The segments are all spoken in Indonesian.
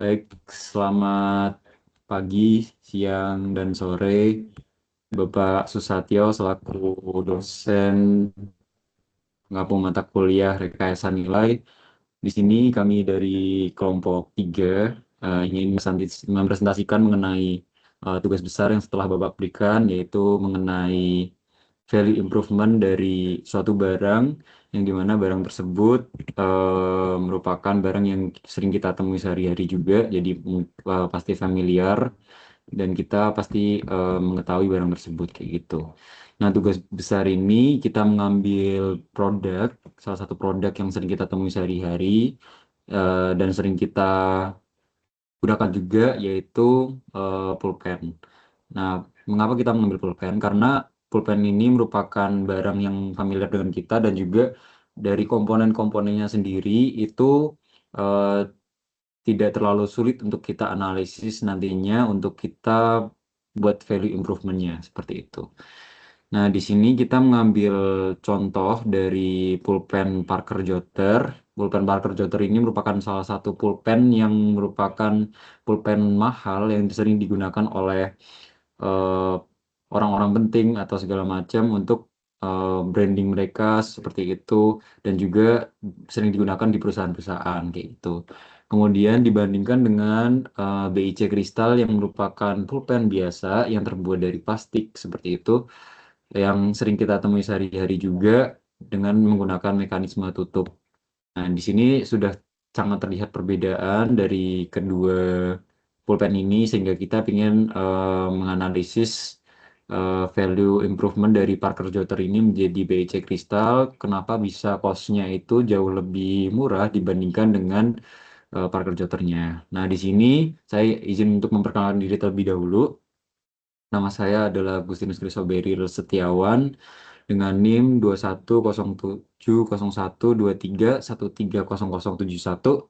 Baik, selamat pagi, siang, dan sore, Bapak Susatyo selaku dosen pengampu mata kuliah rekayasa nilai. Di sini kami dari kelompok 3 ingin mempresentasikan mengenai tugas besar yang setelah Bapak berikan, yaitu mengenai value improvement dari suatu barang, yang dimana barang tersebut merupakan barang yang sering kita temui sehari-hari juga, jadi pasti familiar dan kita pasti mengetahui barang tersebut kayak gitu. Nah, tugas besar ini kita mengambil produk, salah satu produk yang sering kita temui sehari-hari dan sering kita gunakan juga, yaitu pulpen. Nah, mengapa kita mengambil pulpen? Karena pulpen ini merupakan barang yang familiar dengan kita dan juga dari komponen-komponennya sendiri itu eh, tidak terlalu sulit untuk kita analisis nantinya untuk kita buat value improvement-nya seperti itu. Nah, di sini kita mengambil contoh dari pulpen Parker Jotter. Pulpen Parker Jotter ini merupakan salah satu pulpen yang merupakan pulpen mahal yang sering digunakan oleh eh, orang-orang penting atau segala macam untuk branding mereka seperti itu, dan juga sering digunakan di perusahaan-perusahaan kayak gitu. Kemudian dibandingkan dengan BIC Kristal yang merupakan pulpen biasa yang terbuat dari plastik seperti itu, yang sering kita temui sehari-hari juga dengan menggunakan mekanisme tutup. Nah, di sini sudah sangat terlihat perbedaan dari kedua pulpen ini, sehingga kita ingin menganalisis value improvement dari Parker Jotter ini menjadi BEC Crystal. Kenapa bisa cost-nya itu jauh lebih murah dibandingkan dengan Parker Jotternya. Nah, di sini saya izin untuk memperkenalkan diri terlebih dahulu. Nama saya adalah Agustinus Krisoberil Setiawan dengan NIM 21070123131071,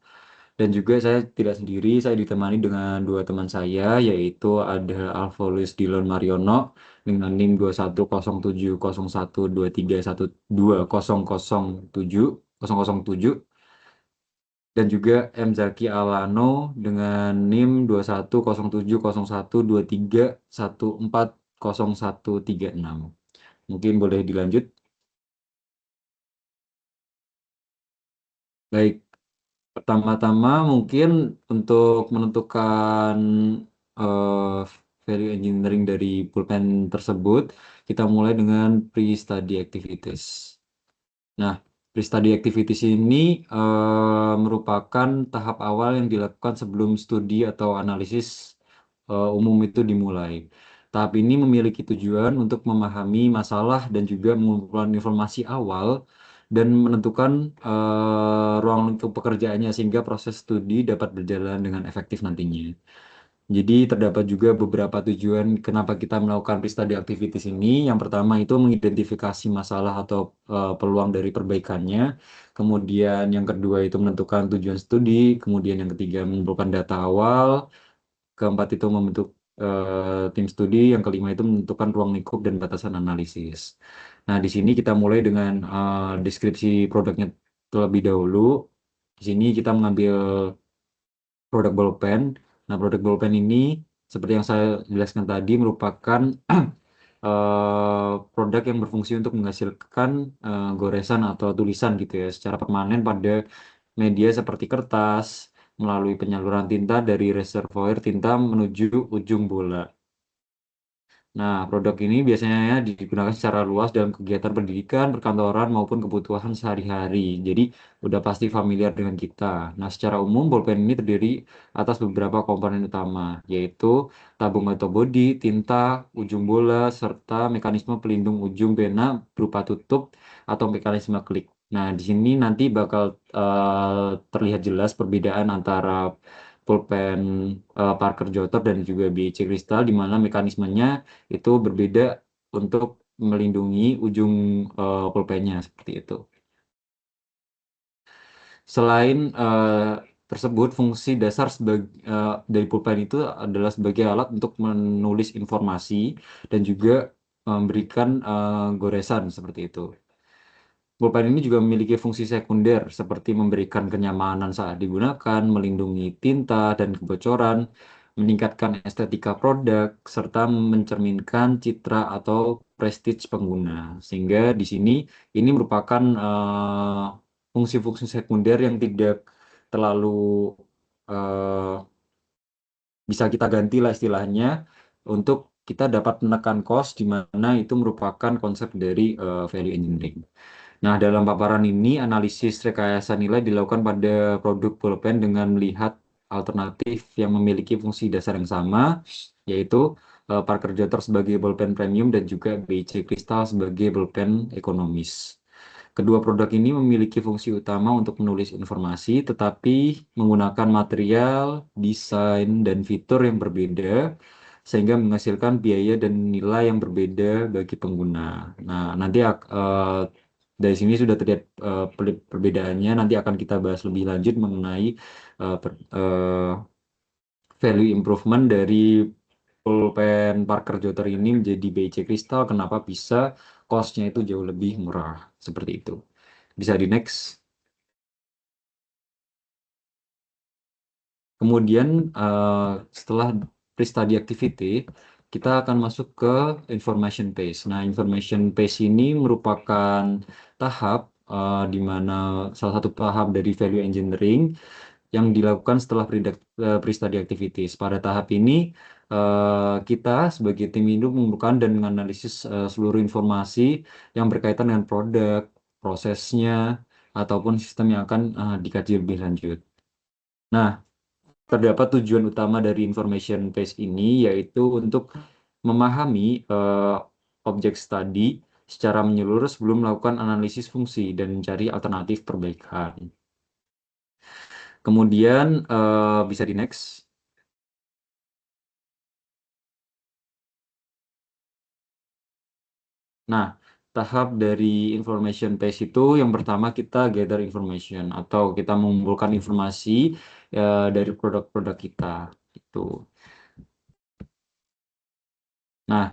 dan juga saya tidak sendiri, saya ditemani dengan dua teman saya, yaitu ada Alfoluis Dilon Mariono dengan NIM 21070123120007, dan juga M. Zaki Alano dengan NIM 21070123140136. Mungkin boleh dilanjut. Baik, pertama-tama mungkin untuk menentukan eh, value engineering dari pulpen tersebut, kita mulai dengan pre-study activities. Nah, pre-study activities ini merupakan tahap awal yang dilakukan sebelum studi atau analisis umum itu dimulai. Tahap ini memiliki tujuan untuk memahami masalah dan juga mengumpulkan informasi awal dan menentukan ruang lingkup pekerjaannya, sehingga proses studi dapat berjalan dengan efektif nantinya. Jadi terdapat juga beberapa tujuan kenapa kita melakukan pre-study activities ini. Yang pertama itu mengidentifikasi masalah atau peluang dari perbaikannya. Kemudian yang kedua itu menentukan tujuan studi. Kemudian yang ketiga mengumpulkan data awal. Keempat itu membentuk tim studi. Yang kelima itu menentukan ruang lingkup dan batasan analisis. Nah, di sini kita mulai dengan deskripsi produknya terlebih dahulu. Di sini kita mengambil produk bolpen. Nah, produk bolpen ini seperti yang saya jelaskan tadi merupakan produk yang berfungsi untuk menghasilkan goresan atau tulisan gitu ya secara permanen pada media seperti kertas melalui penyaluran tinta dari reservoir tinta menuju ujung bola. Nah, produk ini biasanya digunakan secara luas dalam kegiatan pendidikan, perkantoran, maupun kebutuhan sehari-hari. Jadi, udah pasti familiar dengan kita. Nah, secara umum, bolpen ini terdiri atas beberapa komponen utama, yaitu tabung atau bodi, tinta, ujung bola, serta mekanisme pelindung ujung pena berupa tutup atau mekanisme klik. Nah, di sini nanti bakal terlihat jelas perbedaan antara pulpen Parker Jotter dan juga BIC Crystal, di mana mekanismenya itu berbeda untuk melindungi ujung pulpennya seperti itu. Selain tersebut, fungsi dasar dari pulpen itu adalah sebagai alat untuk menulis informasi dan juga memberikan goresan seperti itu. Pulpen ini juga memiliki fungsi sekunder seperti memberikan kenyamanan saat digunakan, melindungi tinta dan kebocoran, meningkatkan estetika produk, serta mencerminkan citra atau prestige pengguna. Sehingga di sini ini merupakan fungsi-fungsi sekunder yang tidak terlalu eh, bisa kita ganti lah istilahnya untuk kita dapat menekan cost di mana itu merupakan konsep dari value engineering. Nah, dalam paparan ini, analisis rekayasa nilai dilakukan pada produk pulpen dengan melihat alternatif yang memiliki fungsi dasar yang sama, yaitu Parker Jotter sebagai pulpen premium dan juga BIC Crystal sebagai pulpen ekonomis. Kedua produk ini memiliki fungsi utama untuk menulis informasi, tetapi menggunakan material, desain, dan fitur yang berbeda, sehingga menghasilkan biaya dan nilai yang berbeda bagi pengguna. Nah, nanti dari sini sudah terlihat perbedaannya. Nanti akan kita bahas lebih lanjut mengenai value improvement dari pulpen Parker Jotter ini menjadi BIC Crystal. Kenapa bisa cost-nya itu jauh lebih murah? Seperti itu. Bisa di next. Kemudian setelah pre-study activity, kita akan masuk ke information phase. Nah, information phase ini merupakan tahap di mana salah satu tahap dari value engineering yang dilakukan setelah pre-study activities. Pada tahap ini, kita sebagai tim induk mengumpulkan dan menganalisis seluruh informasi yang berkaitan dengan produk, prosesnya, ataupun sistem yang akan dikaji lebih lanjut. Nah, terdapat tujuan utama dari information phase ini yaitu untuk memahami objek studi secara menyeluruh sebelum melakukan analisis fungsi dan mencari alternatif perbaikan. Kemudian bisa di next. Nah, tahap dari information phase itu yang pertama kita gather information atau kita mengumpulkan informasi dari produk-produk kita. Itu. Nah,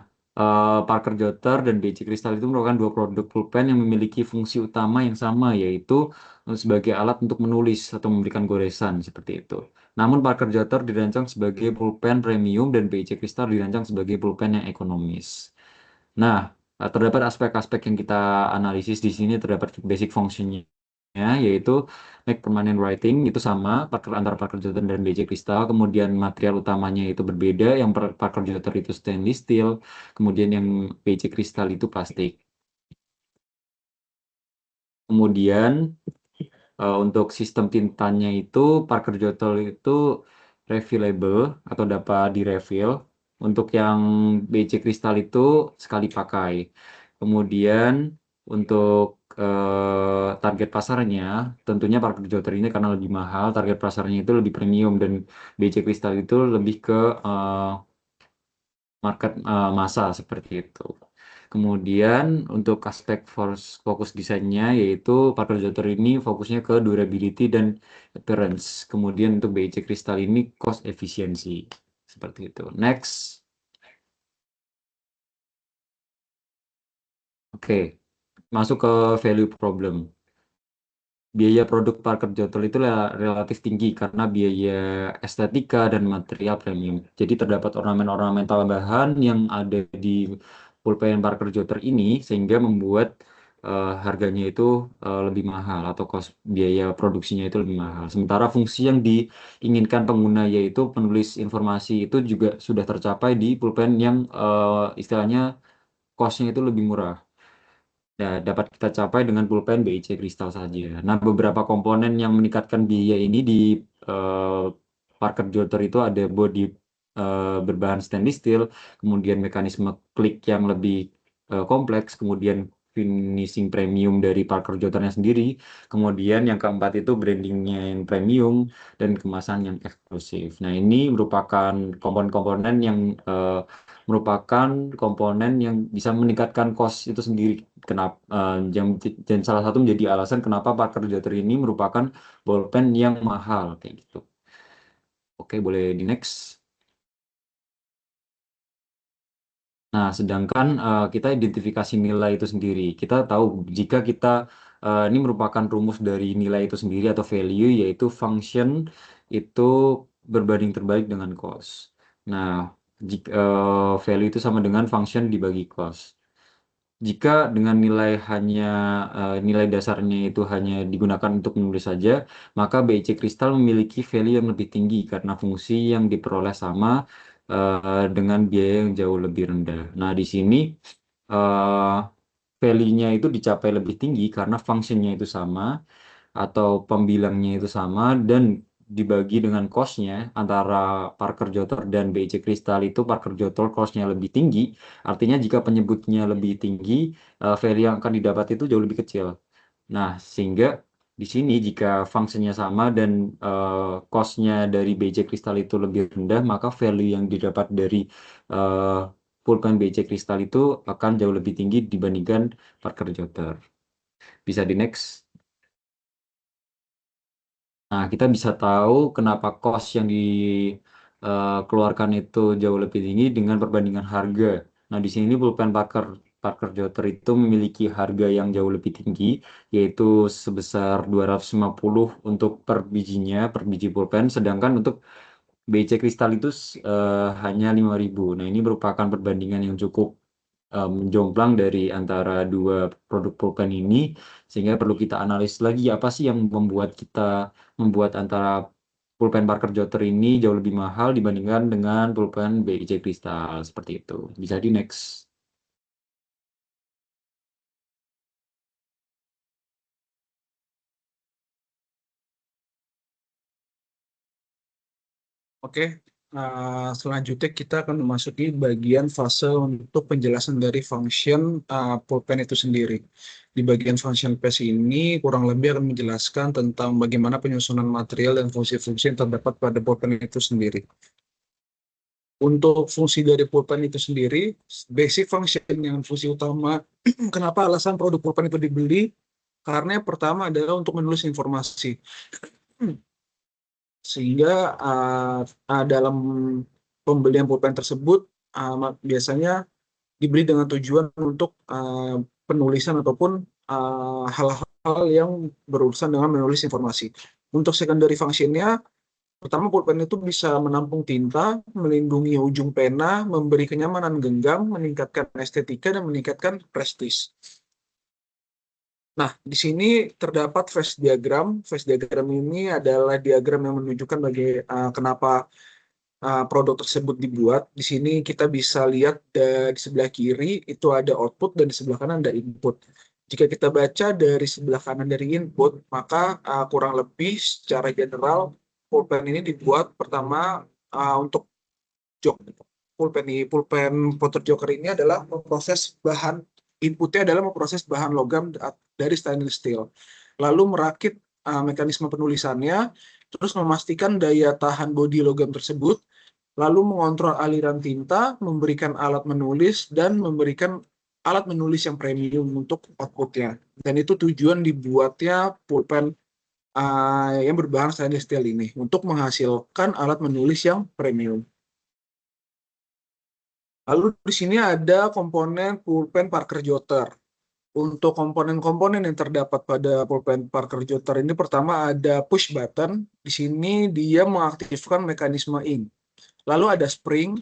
Parker Jotter dan BC Crystal itu merupakan dua produk pulpen yang memiliki fungsi utama yang sama, yaitu sebagai alat untuk menulis atau memberikan goresan seperti itu. Namun Parker Jotter dirancang sebagai pulpen premium dan BC Crystal dirancang sebagai pulpen yang ekonomis. Nah, terdapat aspek-aspek yang kita analisis di sini, terdapat basic functionnya, yaitu make permanent writing itu sama antara Parker Jotter dan BJ Crystal. Kemudian material utamanya itu berbeda, yang Parker Jotter itu stainless steel, kemudian yang BJ Crystal itu plastik. Kemudian untuk sistem tintanya itu Parker Jotter itu refillable atau dapat direfill. Untuk yang BC Kristal itu sekali pakai. Kemudian untuk target pasarnya, tentunya Parker Jotter ini karena lebih mahal, target pasarnya itu lebih premium dan BC Kristal itu lebih ke eh, market massa seperti itu. Kemudian untuk aspek fokus desainnya yaitu Parker Jotter ini fokusnya ke durability dan appearance. Kemudian untuk BIC Crystal ini cost efficiency. Seperti itu. Next. Oke, masuk ke value problem. Biaya produk Parker Jotter itu relatif tinggi karena biaya estetika dan material premium. Jadi terdapat ornamen-ornamen tambahan yang ada di pulpen Parker Jotter ini sehingga membuat harganya itu lebih mahal atau biaya produksinya itu lebih mahal. Sementara fungsi yang diinginkan pengguna yaitu penulis informasi itu juga sudah tercapai di pulpen yang istilahnya cost-nya itu lebih murah. Ya, dapat kita capai dengan pulpen BIC Kristal saja. Nah, beberapa komponen yang meningkatkan biaya ini di eh, Parker Jotter itu ada body berbahan stainless steel, kemudian mekanisme klik yang lebih kompleks, kemudian finishing premium dari Parker Jotternya sendiri, kemudian yang keempat itu brandingnya yang premium dan kemasan yang eksklusif. Nah, ini merupakan komponen-komponen yang merupakan komponen yang bisa meningkatkan cost itu sendiri. Kenapa dan salah satu menjadi alasan kenapa Parker Jotter ini merupakan bolpen yang mahal kayak gitu. Oke, boleh di next. Nah, sedangkan kita identifikasi nilai itu sendiri. Kita tahu jika kita Ini merupakan rumus dari nilai itu sendiri atau value, yaitu function itu berbanding terbalik dengan cost. Nah, jika value itu sama dengan function dibagi cost. Jika dengan nilai hanya nilai dasarnya itu hanya digunakan untuk menulis saja, maka BIC kristal memiliki value yang lebih tinggi karena fungsi yang diperoleh sama dengan biaya yang jauh lebih rendah. Nah, di sini eh, value-nya itu dicapai lebih tinggi karena fungsinya itu sama atau pembilangnya itu sama dan dibagi dengan cost-nya antara Parker Jotter dan BIC Crystal itu Parker Jotter cost-nya lebih tinggi. Artinya jika penyebutnya lebih tinggi, value yang akan didapat itu jauh lebih kecil. Nah, sehingga di sini jika fungsinya sama dan cost-nya dari BIC Crystal itu lebih rendah, maka value yang didapat dari uh, pulpen BIC Crystal itu akan jauh lebih tinggi dibandingkan Parker Jotter. Bisa di next. Nah, kita bisa tahu kenapa cost yang dikeluarkan itu jauh lebih tinggi dengan perbandingan harga. Nah, di sini pulpen Parker Parker Jotter itu memiliki harga yang jauh lebih tinggi, yaitu sebesar 250 untuk per bijinya, per biji pulpen, sedangkan untuk BC Kristal itu hanya 5.000. Nah, ini merupakan perbandingan yang cukup menjomplang dari antara dua produk pulpen ini, sehingga perlu kita analis lagi apa sih yang membuat antara pulpen Parker Jotter ini jauh lebih mahal dibandingkan dengan pulpen BIC Kristal seperti itu. Bisa di next. Oke, selanjutnya kita akan memasuki bagian fase untuk penjelasan dari function pulpen itu sendiri. Di bagian function phase ini kurang lebih akan menjelaskan tentang bagaimana penyusunan material dan fungsi-fungsi yang terdapat pada pulpen itu sendiri. Untuk fungsi dari pulpen itu sendiri, basic function yang fungsi utama, kenapa alasan produk pulpen itu dibeli? Karena yang pertama adalah untuk menulis informasi. Sehingga dalam pembelian pulpen tersebut biasanya dibeli dengan tujuan untuk penulisan ataupun hal-hal yang berurusan dengan menulis informasi. Untuk secondary function-nya, pertama pulpen itu bisa menampung tinta, melindungi ujung pena, memberi kenyamanan genggam, meningkatkan estetika, dan meningkatkan prestis. Nah, di sini terdapat phase diagram. Phase diagram ini adalah diagram yang menunjukkan kenapa produk tersebut dibuat. Di sini kita bisa lihat di sebelah kiri itu ada output dan di sebelah kanan ada input. Jika kita baca dari sebelah kanan dari input, maka kurang lebih secara general pulpen ini dibuat pertama untuk jok. Pulpen Potter Joker ini adalah memproses bahan inputnya adalah memproses bahan logam dari stainless steel. Lalu merakit mekanisme penulisannya, terus memastikan daya tahan bodi logam tersebut, lalu mengontrol aliran tinta, memberikan alat menulis, dan memberikan alat menulis yang premium untuk outputnya. Dan itu tujuan dibuatnya pulpen yang berbahan stainless steel ini, untuk menghasilkan alat menulis yang premium. Lalu di sini ada komponen pulpen Parker Jotter. Untuk komponen-komponen yang terdapat pada pulpen Parker Jotter ini, pertama ada push button. Di sini dia mengaktifkan mekanisme ink. Lalu ada spring.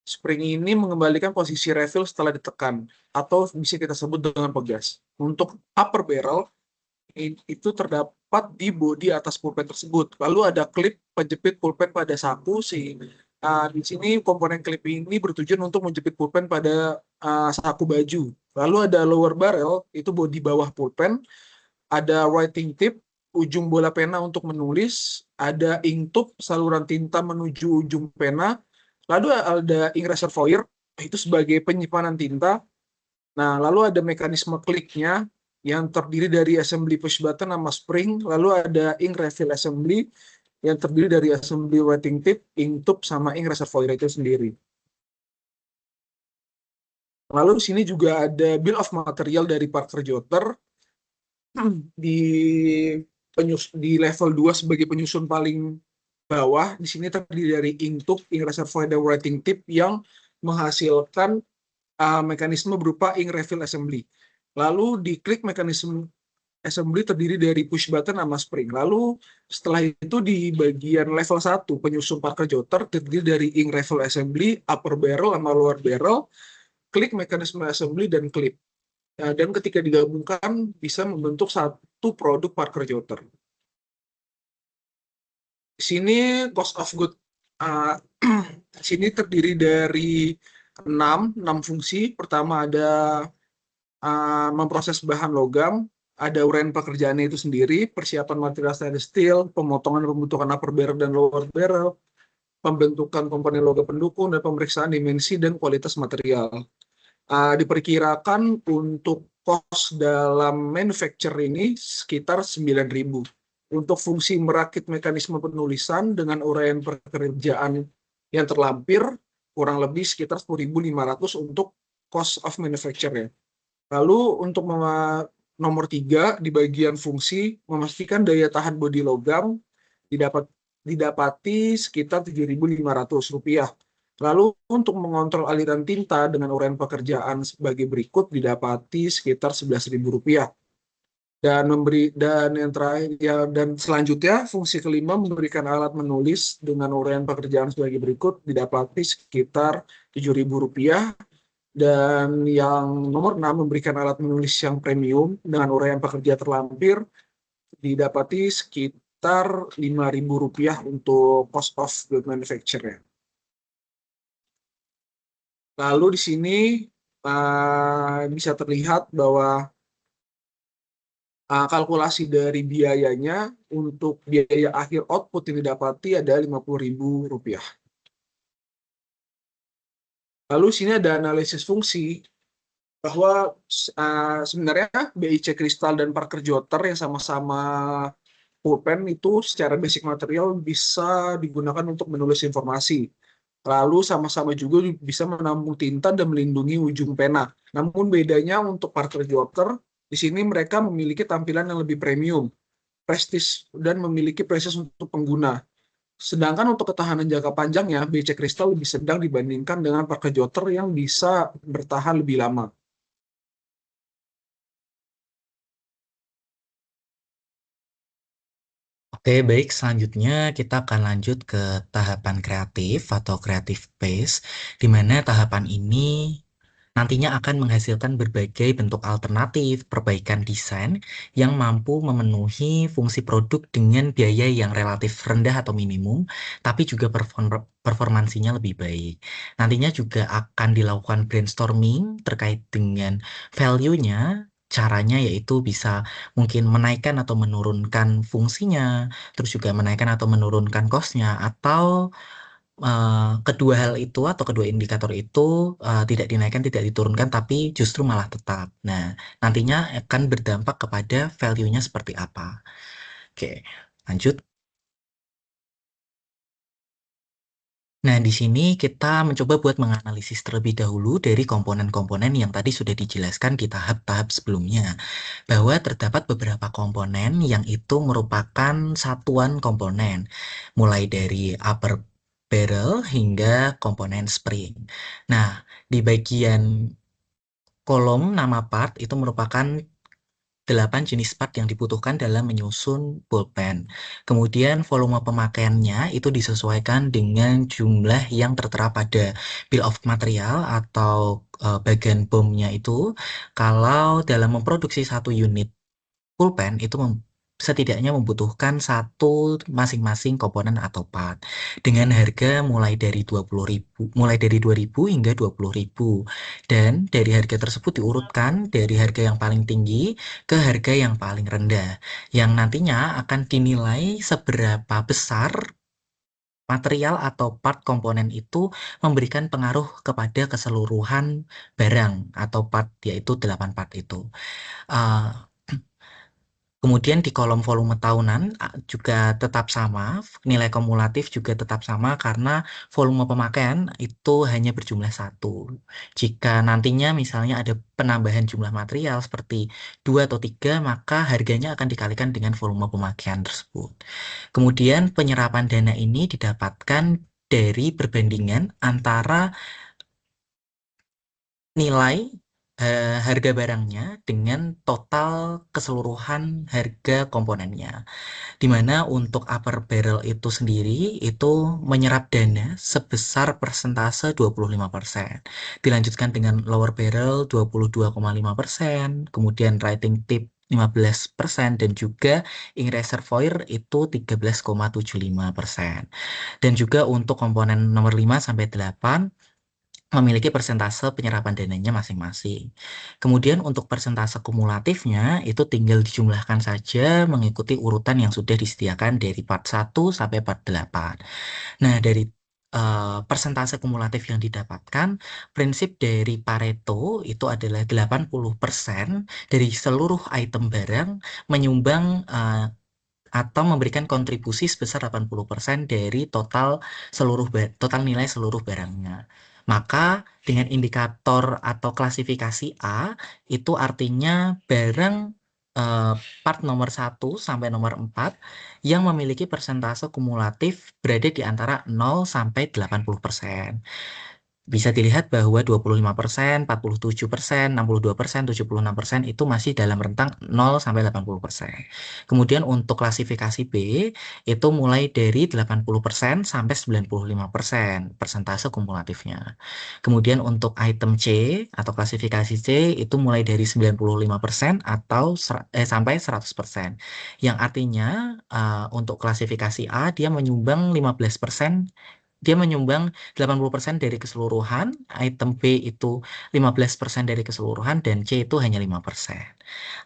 Spring ini mengembalikan posisi refill setelah ditekan, atau bisa kita sebut dengan pegas. Untuk upper barrel, itu terdapat di bodi atas pulpen tersebut. Lalu ada klip penjepit pulpen pada saku. Di sini komponen klip ini bertujuan untuk menjepit pulpen pada saku baju. Lalu ada lower barrel, itu bodi bawah pulpen. Ada writing tip, ujung bola pena untuk menulis. Ada ink tube, saluran tinta menuju ujung pena. Lalu ada ink reservoir, itu sebagai penyimpanan tinta. Nah, lalu ada mekanisme kliknya yang terdiri dari assembly push button sama spring. Lalu ada ink refill assembly yang terdiri dari assembly writing tip, ink tube, sama ink reservoir itu sendiri. Lalu di sini juga ada bill of material dari Parker Jotter di di level 2 sebagai penyusun paling bawah. Di sini terdiri dari ink tube, ink reservoir, dan writing tip yang menghasilkan mekanisme berupa ink refill assembly. Lalu diklik mekanisme assembly terdiri dari push button sama spring. Lalu setelah itu di bagian level 1 penyusun Parker Jotter terdiri dari ing raffle assembly, upper barrel sama lower barrel, klik mekanisme assembly dan clip. Nah, dan ketika digabungkan bisa membentuk satu produk Parker Jotter. Di sini cost of good sini terdiri dari 6 fungsi. Pertama ada memproses bahan logam, ada uraian pekerjaannya itu sendiri, persiapan material stainless steel, pemotongan pembentukan upper barrel dan lower barrel, pembentukan komponen logam pendukung, dan pemeriksaan dimensi dan kualitas material. Diperkirakan untuk cost dalam manufacture ini sekitar 9.000. Untuk fungsi merakit mekanisme penulisan dengan uraian pekerjaan yang terlampir, kurang lebih sekitar 10.500 untuk cost of manufacture ya. Lalu untuk nomor 3 di bagian fungsi, memastikan daya tahan bodi logam didapati sekitar Rp7.500. Lalu untuk mengontrol aliran tinta dengan uraian pekerjaan sebagai berikut didapati sekitar Rp11.000. Dan yang terakhir ya, dan selanjutnya fungsi kelima memberikan alat menulis dengan uraian pekerjaan sebagai berikut didapati sekitar Rp7.000. Dan yang nomor 6 memberikan alat menulis yang premium dengan uraian pekerja terlampir didapati sekitar Rp5.000 untuk cost of good manufacture. Lalu di sini bisa terlihat bahwa kalkulasi dari biayanya untuk biaya akhir output yang didapati ada Rp50.000. Lalu sini ada analisis fungsi bahwa sebenarnya BIC Crystal dan Parker Jotter yang sama-sama pulpen itu secara basic material bisa digunakan untuk menulis informasi. Lalu sama-sama juga bisa menampung tinta dan melindungi ujung pena. Namun bedanya untuk Parker Jotter, di sini mereka memiliki tampilan yang lebih premium, prestis, dan memiliki prestis untuk pengguna. Sedangkan untuk ketahanan jangka panjangnya, BC Crystal lebih sedang dibandingkan dengan Parker Jotter yang bisa bertahan lebih lama. Oke, baik. Selanjutnya kita akan lanjut ke tahapan kreatif atau creative phase, di mana tahapan ini nantinya akan menghasilkan berbagai bentuk alternatif perbaikan desain yang mampu memenuhi fungsi produk dengan biaya yang relatif rendah atau minimum, tapi juga performansinya lebih baik. Nantinya juga akan dilakukan brainstorming terkait dengan value-nya. Caranya yaitu bisa mungkin menaikkan atau menurunkan fungsinya, terus juga menaikkan atau menurunkan cost-nya, atau kedua hal itu atau kedua indikator itu tidak dinaikkan, tidak diturunkan, tapi justru malah tetap. Nah, nantinya akan berdampak kepada value-nya seperti apa. Oke, lanjut. Nah, di sini kita mencoba buat menganalisis terlebih dahulu dari komponen-komponen yang tadi sudah dijelaskan di tahap-tahap sebelumnya, bahwa terdapat beberapa komponen yang itu merupakan satuan komponen, mulai dari upper barrel hingga komponen spring. Nah, di bagian kolom nama part itu merupakan 8 jenis part yang dibutuhkan dalam menyusun pulpen. Kemudian volume pemakaiannya itu disesuaikan dengan jumlah yang tertera pada bill of material atau bagian BOM-nya itu. Kalau dalam memproduksi satu unit pulpen itu setidaknya membutuhkan satu masing-masing komponen atau part dengan harga mulai dari 20.000, mulai dari 2.000 hingga 20.000. Dan dari harga tersebut diurutkan dari harga yang paling tinggi ke harga yang paling rendah, yang nantinya akan dinilai seberapa besar material atau part komponen itu memberikan pengaruh kepada keseluruhan barang atau part, yaitu 8 part itu. Uh, Kemudian di kolom volume tahunan juga tetap sama, nilai kumulatif juga tetap sama karena volume pemakaian itu hanya berjumlah satu. Jika nantinya misalnya ada penambahan jumlah material seperti 2 atau 3, maka harganya akan dikalikan dengan volume pemakaian tersebut. Kemudian penyerapan dana ini didapatkan dari perbandingan antara nilai harga barangnya dengan total keseluruhan harga komponennya. Di mana untuk upper barrel itu sendiri itu menyerap dana sebesar persentase 25%. Dilanjutkan dengan lower barrel 22,5%, kemudian writing tip 15%, dan juga ing reservoir itu 13,75%. Dan juga untuk komponen nomor 5 sampai 8 memiliki persentase penyerapan dananya masing-masing. Kemudian untuk persentase kumulatifnya itu tinggal dijumlahkan saja mengikuti urutan yang sudah disediakan dari part 1 sampai part 8. Nah, dari persentase kumulatif yang didapatkan, prinsip dari Pareto itu adalah 80% dari seluruh item barang menyumbang atau memberikan kontribusi sebesar 80% dari total nilai seluruh barangnya. Maka dengan indikator atau klasifikasi A itu artinya barang eh, part nomor 1 sampai nomor 4 yang memiliki persentase kumulatif berada di antara 0 sampai 80%. Bisa dilihat bahwa 25%, 47%, 62%, 76% itu masih dalam rentang 0 sampai 80%. Kemudian untuk klasifikasi B itu mulai dari 80% sampai 95% persentase kumulatifnya. Kemudian untuk item C atau klasifikasi C itu mulai dari 95% atau sampai 100%. Yang artinya untuk klasifikasi A dia menyumbang 15%. Dia menyumbang 80% dari keseluruhan, item B itu 15% dari keseluruhan, dan C itu hanya 5%.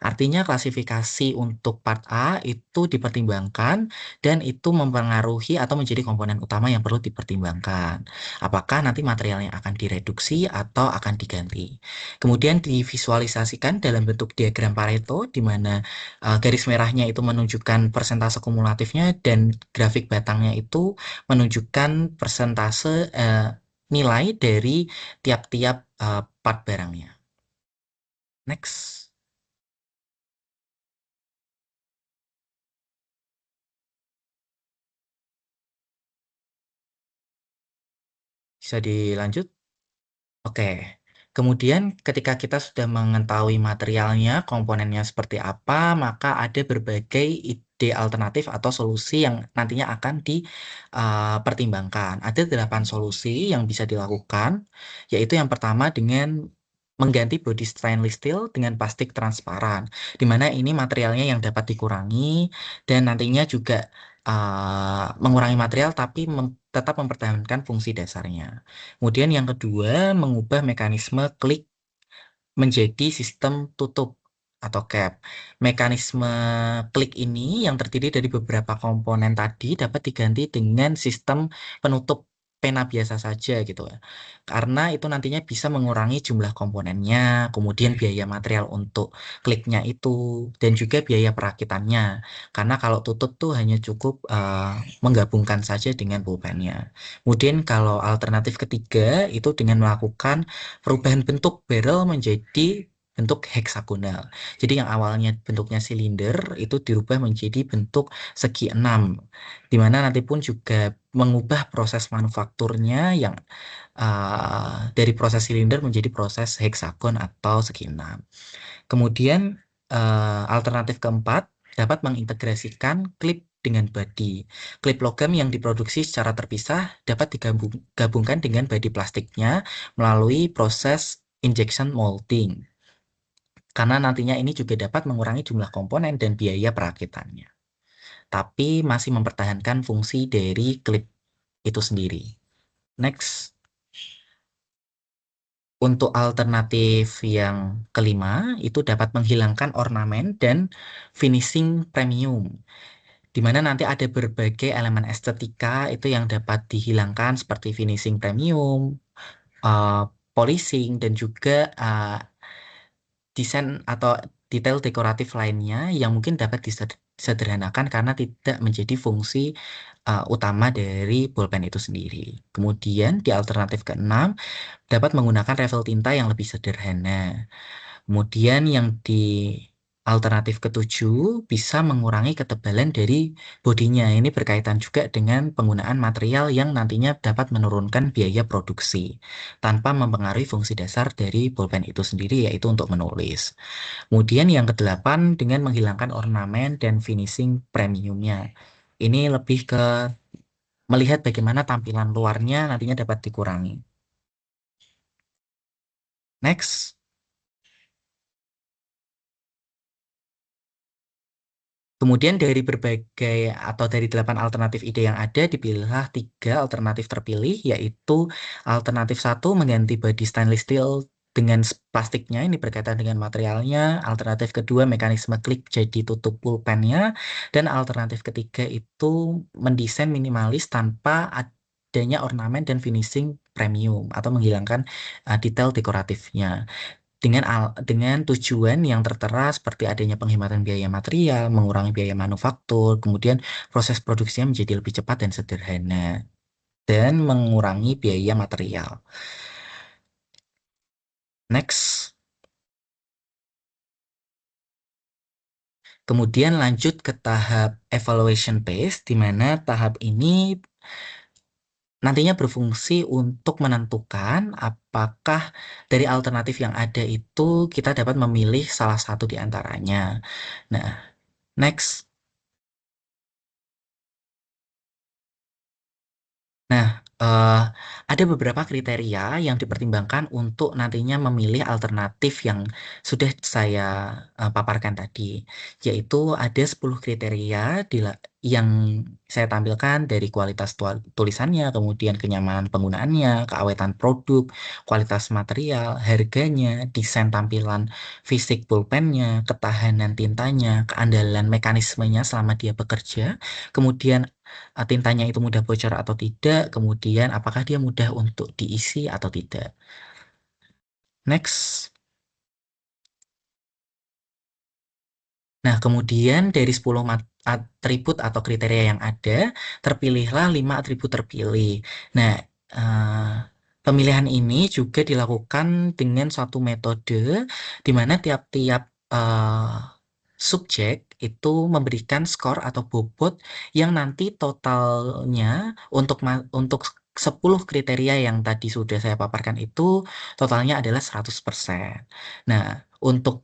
Artinya klasifikasi untuk part A itu dipertimbangkan dan itu mempengaruhi atau menjadi komponen utama yang perlu dipertimbangkan. Apakah nanti materialnya akan direduksi atau akan diganti. Kemudian divisualisasikan dalam bentuk diagram Pareto, di mana garis merahnya itu menunjukkan persentase kumulatifnya dan grafik batangnya itu menunjukkan persentase nilai dari tiap-tiap part barangnya. Next. Bisa dilanjut? Oke. Kemudian ketika kita sudah mengetahui materialnya, komponennya seperti apa, maka ada berbagai ide alternatif atau solusi yang nantinya akan dipertimbangkan. Ada 8 solusi yang bisa dilakukan, yaitu yang pertama dengan mengganti body stainless steel dengan plastik transparan, di mana ini materialnya yang dapat dikurangi dan nantinya juga mengurangi material tapi tetap mempertahankan fungsi dasarnya. Kemudian yang kedua, mengubah mekanisme klik menjadi sistem tutup atau cap. Mekanisme klik ini yang terdiri dari beberapa komponen tadi dapat diganti dengan sistem penutup pena biasa saja gitu ya. Karena itu nantinya bisa mengurangi jumlah komponennya, kemudian biaya material untuk kliknya itu, dan juga biaya perakitannya. Karena kalau tutup tuh hanya cukup menggabungkan saja dengan pulpennya. Kemudian kalau alternatif ketiga itu dengan melakukan perubahan bentuk barrel menjadi bentuk heksagonal. Jadi yang awalnya bentuknya silinder itu dirubah menjadi bentuk segi enam, di mana nanti pun juga mengubah proses manufakturnya yang dari proses silinder menjadi proses heksagon atau segi enam. Kemudian alternatif keempat dapat mengintegrasikan klip dengan body. Klip logam yang diproduksi secara terpisah dapat digabungkan dengan body plastiknya melalui proses injection molding. Karena nantinya ini juga dapat mengurangi jumlah komponen dan biaya perakitannya. Tapi masih mempertahankan fungsi dari klip itu sendiri. Next. Untuk alternatif yang kelima, itu dapat menghilangkan ornamen dan finishing premium, di mana nanti ada berbagai elemen estetika itu yang dapat dihilangkan seperti finishing premium, uh, polishing, dan juga desain atau detail dekoratif lainnya yang mungkin dapat disederhanakan karena tidak menjadi fungsi utama dari pulpen itu sendiri. Kemudian di alternatif keenam, dapat menggunakan refill tinta yang lebih sederhana. Kemudian yang di alternatif ketujuh bisa mengurangi ketebalan dari bodinya. Ini berkaitan juga dengan penggunaan material yang nantinya dapat menurunkan biaya produksi tanpa mempengaruhi fungsi dasar dari pulpen itu sendiri, yaitu untuk menulis. Kemudian yang kedelapan dengan menghilangkan ornamen dan finishing premiumnya. Ini lebih ke melihat bagaimana tampilan luarnya nantinya dapat dikurangi. Next. Kemudian dari berbagai atau dari 8 alternatif ide yang ada, dipilihlah 3 alternatif terpilih, yaitu alternatif 1 mengganti body stainless steel dengan plastiknya, ini berkaitan dengan materialnya. Alternatif kedua mekanisme klik jadi tutup pulpennya. Dan alternatif ketiga itu mendesain minimalis tanpa adanya ornamen dan finishing premium atau menghilangkan detail dekoratifnya dengan tujuan yang tertera seperti adanya penghematan biaya material, mengurangi biaya manufaktur, kemudian proses produksinya menjadi lebih cepat dan sederhana, dan mengurangi biaya material. Next. Kemudian lanjut ke tahap evaluation phase, di mana tahap ini nantinya berfungsi untuk menentukan apakah dari alternatif yang ada itu kita dapat memilih salah satu di antaranya. Nah, next. Nah, ada beberapa kriteria yang dipertimbangkan untuk nantinya memilih alternatif yang sudah saya paparkan tadi, yaitu ada 10 kriteria yang saya tampilkan dari kualitas tulisannya, kemudian kenyamanan penggunaannya, keawetan produk, kualitas material, harganya, desain tampilan fisik pulpennya, ketahanan tintanya, keandalan mekanismenya selama dia bekerja, kemudian tintanya itu mudah bocor atau tidak, kemudian apakah dia mudah untuk diisi atau tidak. Next. Nah, kemudian dari 10 atribut atau kriteria yang ada, terpilihlah 5 atribut terpilih. Nah, pemilihan ini juga dilakukan dengan suatu metode di mana tiap-tiap subjek itu memberikan skor atau bobot yang nanti totalnya untuk 10 kriteria yang tadi sudah saya paparkan itu totalnya adalah 100%. Nah, untuk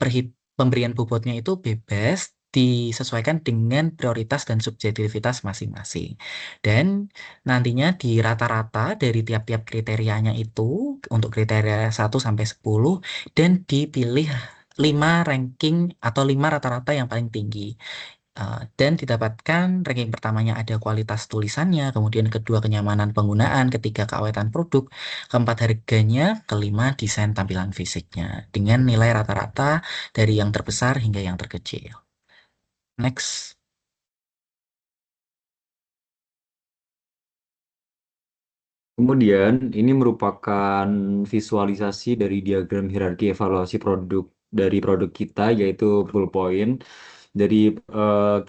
pemberian bobotnya itu bebas disesuaikan dengan prioritas dan subjektivitas masing-masing. Dan nantinya di rata-rata dari tiap-tiap kriterianya itu untuk kriteria 1 sampai 10 dan dipilih 5 ranking atau 5 rata-rata yang paling tinggi. Dan didapatkan ranking pertamanya ada kualitas tulisannya, kemudian kedua kenyamanan penggunaan, ketiga keawetan produk, keempat harganya, kelima desain tampilan fisiknya, dengan nilai rata-rata dari yang terbesar hingga yang terkecil. Next. Kemudian, ini merupakan visualisasi dari diagram hierarki evaluasi produk dari produk kita, yaitu Bull Point. Dari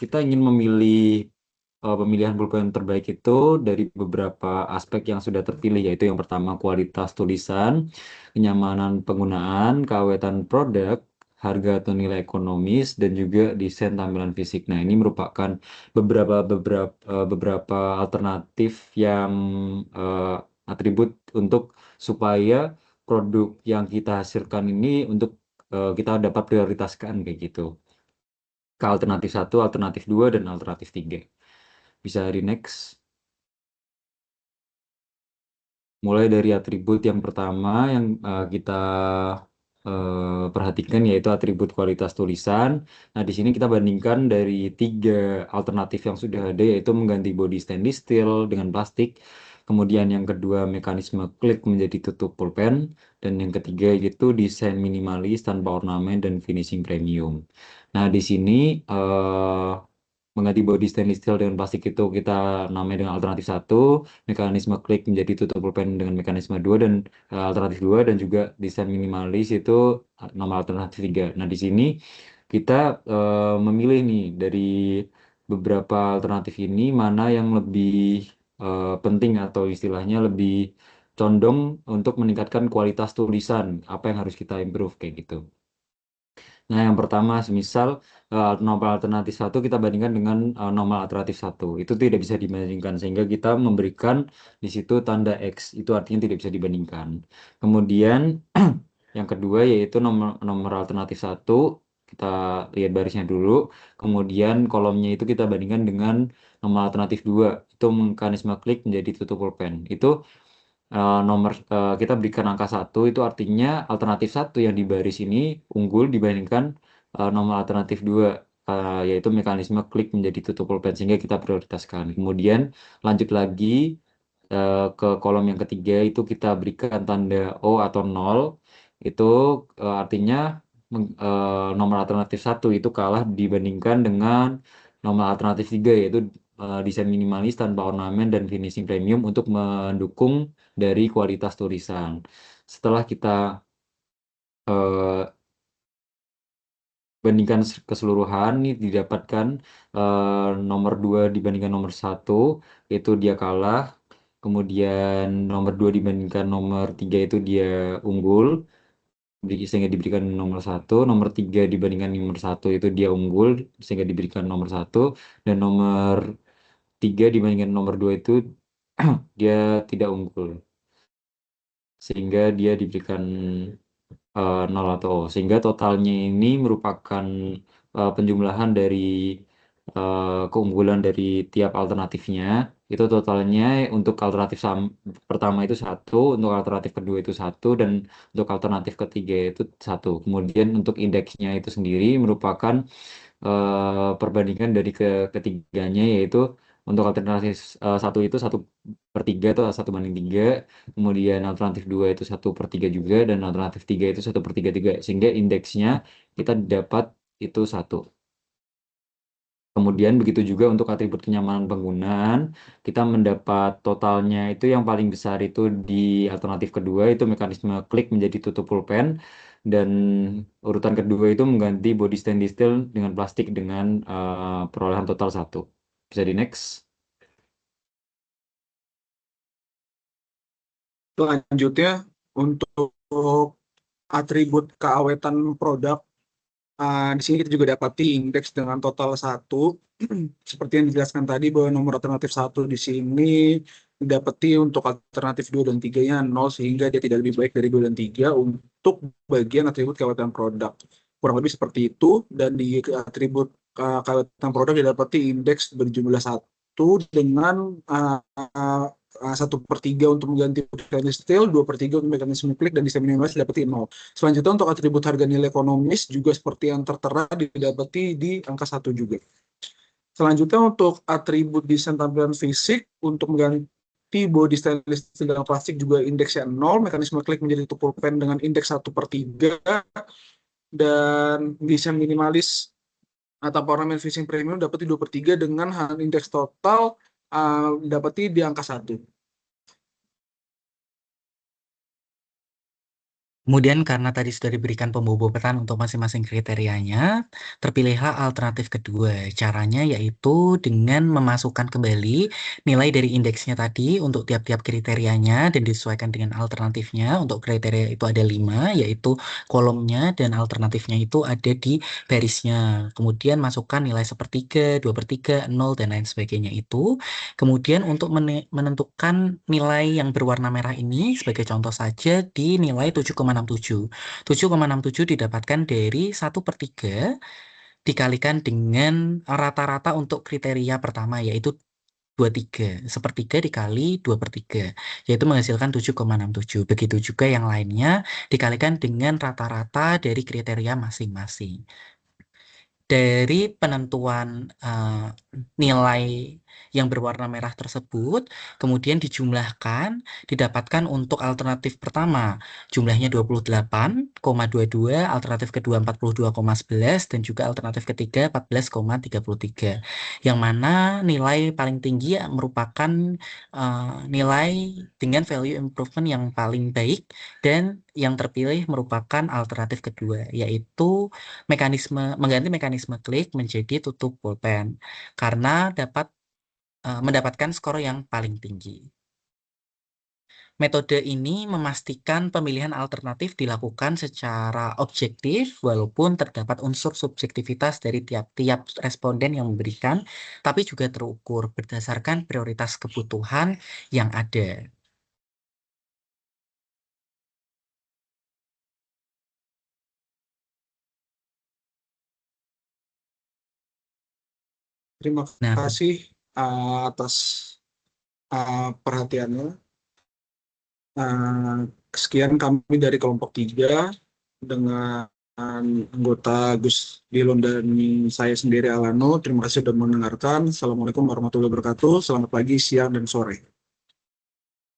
kita ingin memilih pemilihan pulpen terbaik itu dari beberapa aspek yang sudah terpilih, yaitu yang pertama kualitas tulisan, kenyamanan penggunaan, keawetan produk, harga atau nilai ekonomis, dan juga desain tampilan fisik. Nah, ini merupakan beberapa alternatif yang eh, atribut untuk supaya produk yang kita hasilkan ini untuk kita dapat prioritaskan kayak gitu ke alternatif 1, alternatif 2, dan alternatif 3. Bisa di next. Mulai dari atribut yang pertama yang kita perhatikan yaitu atribut kualitas tulisan. Nah, di sini kita bandingkan dari 3 alternatif yang sudah ada yaitu mengganti body stainless steel dengan plastik. Kemudian yang kedua mekanisme klik menjadi tutup pulpen. Dan yang ketiga yaitu desain minimalis tanpa ornamen dan finishing premium. Nah, di sini mengganti body stainless steel dengan plastik itu kita namai dengan alternatif 1, mekanisme klik menjadi tutup pulpen dengan mekanisme 2 dan alternatif 2, dan juga desain minimalis itu nama alternatif 3. Nah, di sini kita memilih nih dari beberapa alternatif ini mana yang lebih penting atau istilahnya lebih condong untuk meningkatkan kualitas tulisan, apa yang harus kita improve kayak gitu. Nah, yang pertama, semisal nomor alternatif satu kita bandingkan dengan nomor alternatif satu, itu tidak bisa dibandingkan sehingga kita memberikan di situ tanda X, itu artinya tidak bisa dibandingkan. Kemudian yang kedua yaitu nomor nomor alternatif satu, kita lihat barisnya dulu, kemudian kolomnya itu kita bandingkan dengan nomor alternatif dua, itu mekanisme klik menjadi tutup pulpen. Itu kita berikan angka satu, itu artinya alternatif satu yang di baris ini unggul dibandingkan nomor alternatif dua, yaitu mekanisme klik menjadi tutup pulpen sehingga kita prioritaskan. Kemudian lanjut lagi ke kolom yang ketiga, itu kita berikan tanda O atau nol, itu artinya nomor alternatif satu itu kalah dibandingkan dengan nomor alternatif tiga, yaitu desain minimalis tanpa ornamen dan finishing premium untuk mendukung dari kualitas tulisan. Setelah kita eh, bandingkan keseluruhan, ini didapatkan nomor 2 dibandingkan nomor satu, itu dia kalah. Kemudian nomor 2 dibandingkan nomor 3 itu dia unggul, sehingga diberikan nomor satu. Nomor 3 dibandingkan nomor satu itu dia unggul, sehingga diberikan nomor satu. Dan nomor 3 dibandingkan nomor 2 itu dia tidak unggul, sehingga dia diberikan 0 atau O. Sehingga totalnya ini merupakan penjumlahan dari keunggulan dari tiap alternatifnya. Itu totalnya untuk alternatif pertama itu satu, untuk alternatif kedua itu satu, dan untuk alternatif ketiga itu satu. Kemudian untuk indeksnya itu sendiri merupakan perbandingan dari ketiganya, yaitu untuk alternatif satu itu 1/3 atau 1/3, kemudian alternatif dua itu 1/3 juga, dan alternatif tiga itu 1/3 juga, sehingga indeksnya kita dapat itu satu. Kemudian begitu juga untuk atribut kenyamanan penggunaan, kita mendapat totalnya itu yang paling besar itu di alternatif kedua, itu mekanisme klik menjadi tutup pulpen, dan urutan kedua itu mengganti body stainless steel dengan plastik dengan perolehan total satu. Bisa di next. Selanjutnya, untuk atribut keawetan produk, di sini kita juga dapati indeks dengan total satu. Seperti yang dijelaskan tadi bahwa nomor alternatif satu di sini didapati untuk alternatif 2 dan 3-nya 0, sehingga dia tidak lebih baik dari 2 dan 3 untuk bagian atribut keawetan produk. Kurang lebih seperti itu, dan di atribut keawetan produk didapati indeks berjumlah satu dengan 1/3 untuk mengganti stainless steel, 2/3 untuk mekanisme klik, dan desain minimalis didapati 0. Selanjutnya untuk atribut harga nilai ekonomis juga seperti yang tertera didapati di angka 1 juga. Selanjutnya untuk atribut desain tampilan fisik, untuk mengganti body stainless steel dengan plastik juga indeksnya 0, mekanisme klik menjadi tutup pulpen dengan indeks 1/3, dan desain minimalis atau ornamen finishing premium dapati 2/3 dengan indeks total dapati di angka 1. Kemudian karena tadi sudah diberikan pembobotan untuk masing-masing kriterianya, terpilihlah alternatif kedua. Caranya yaitu dengan memasukkan kembali nilai dari indeksnya tadi untuk tiap-tiap kriterianya dan disesuaikan dengan alternatifnya. Untuk kriteria itu ada 5, yaitu kolomnya, dan alternatifnya itu ada di barisnya. Kemudian masukkan nilai 1/3, 2/3, 0, dan lain sebagainya itu. Kemudian untuk menentukan nilai yang berwarna merah ini, sebagai contoh saja di nilai 7,67. 7,67 didapatkan dari 1/3 dikalikan dengan rata-rata untuk kriteria pertama, yaitu 23. 1/3 dikali 2/3, yaitu menghasilkan 7,67. Begitu juga yang lainnya dikalikan dengan rata-rata dari kriteria masing-masing. Dari penentuan nilai yang berwarna merah tersebut, kemudian dijumlahkan, didapatkan untuk alternatif pertama, jumlahnya 28,22, alternatif kedua 42,11, dan juga alternatif ketiga 14,33. Yang mana nilai paling tinggi merupakan nilai dengan value improvement yang paling baik, dan yang terpilih merupakan alternatif kedua, yaitu mengganti mekanisme klik menjadi tutup pulpen karena dapat mendapatkan skor yang paling tinggi. Metode ini memastikan pemilihan alternatif dilakukan secara objektif, walaupun terdapat unsur subjektivitas dari tiap-tiap responden yang memberikan, tapi juga terukur berdasarkan prioritas kebutuhan yang ada. Terima Nah, kasih atas perhatiannya. Sekian kami dari kelompok 3 dengan anggota Gus Dilon dan saya sendiri Alano. Terima kasih sudah mendengarkan. Assalamualaikum warahmatullahi wabarakatuh. Selamat pagi, siang, dan sore.